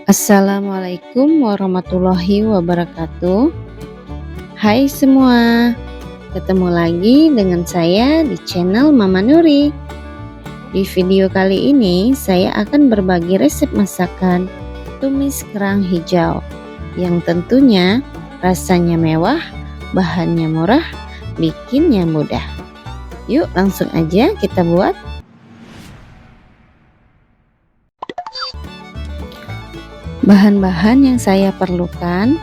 Assalamualaikum warahmatullahi wabarakatuh. Hai semua, ketemu lagi dengan saya di channel Mama Nuri. Di video kali ini saya akan berbagi resep masakan tumis kerang hijau yang tentunya rasanya mewah, bahannya murah, bikinnya mudah. Yuk langsung aja kita buat. Bahan-bahan yang saya perlukan: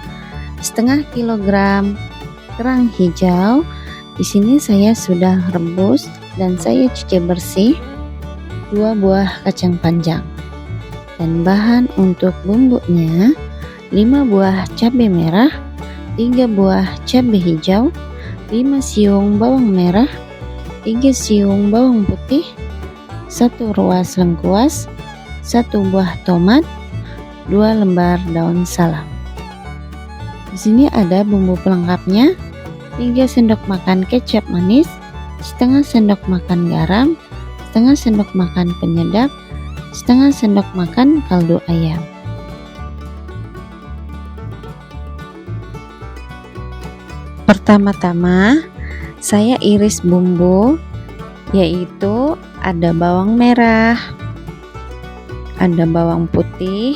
setengah kilogram kerang hijau. Di sini saya sudah rebus dan saya cuci bersih. 2 buah kacang panjang. Dan bahan untuk bumbunya: 5 buah cabai merah, 3 buah cabai hijau, 5 siung bawang merah, 3 siung bawang putih, 1 ruas lengkuas, 1 buah tomat, 2 lembar daun salam. Di sini ada bumbu pelengkapnya: 3 sendok makan kecap manis, setengah sendok makan garam, setengah sendok makan penyedap, setengah sendok makan kaldu ayam. Pertama-tama saya iris bumbu, yaitu ada bawang merah, ada bawang putih,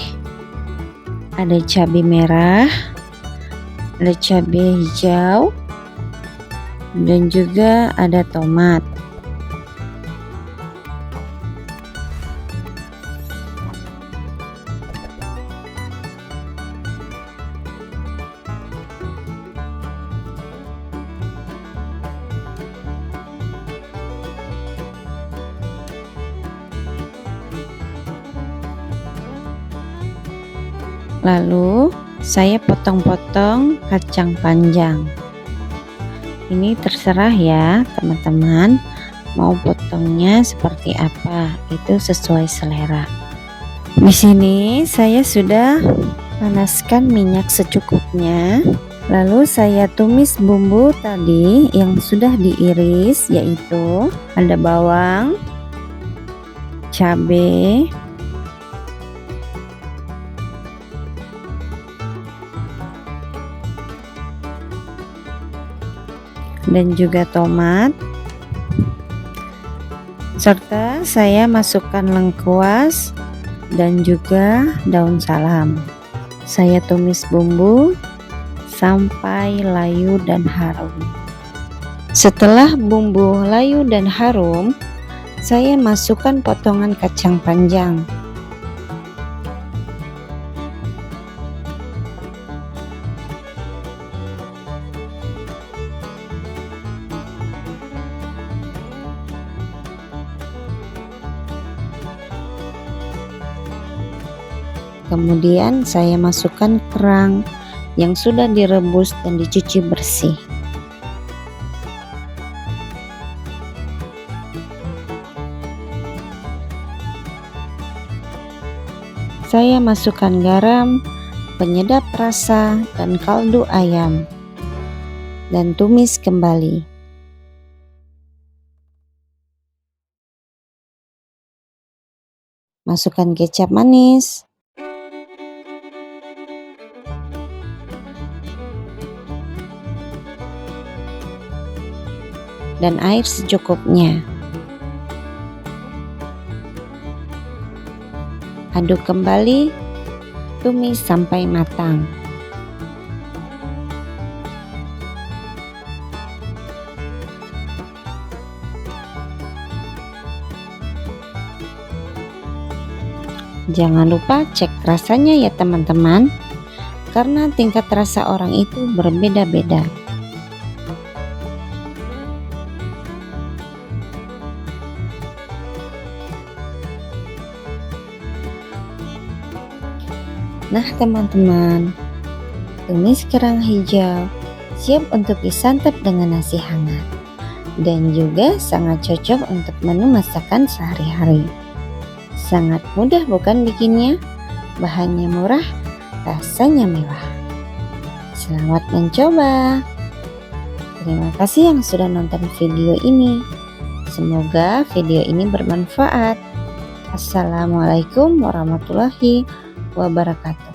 ada cabai merah, ada cabai hijau, dan juga ada tomat. Lalu saya potong-potong kacang panjang. Ini terserah ya teman-teman, mau potongnya seperti apa, itu sesuai selera. Di sini saya sudah panaskan minyak secukupnya. Lalu saya tumis bumbu tadi yang sudah diiris, yaitu ada bawang, cabai, dan juga tomat, serta saya masukkan lengkuas dan juga daun salam. Saya tumis bumbu sampai layu dan harum. Setelah bumbu layu dan harum, saya masukkan potongan kacang panjang. Kemudian saya masukkan kerang yang sudah direbus dan dicuci bersih. Saya masukkan garam, penyedap rasa, dan kaldu ayam, dan tumis kembali. Masukkan kecap manis, dan air secukupnya. Aduk kembali, tumis sampai matang. Jangan lupa cek rasanya ya teman-teman, karena tingkat rasa orang itu berbeda-beda. Nah teman-teman, tumis kerang hijau siap untuk disantap dengan nasi hangat, dan juga sangat cocok untuk menu masakan sehari-hari. Sangat mudah bukan bikinnya? Bahannya murah, rasanya mewah. Selamat mencoba. Terima kasih yang sudah nonton video ini. Semoga video ini bermanfaat. Assalamualaikum warahmatullahi wabarakatuh.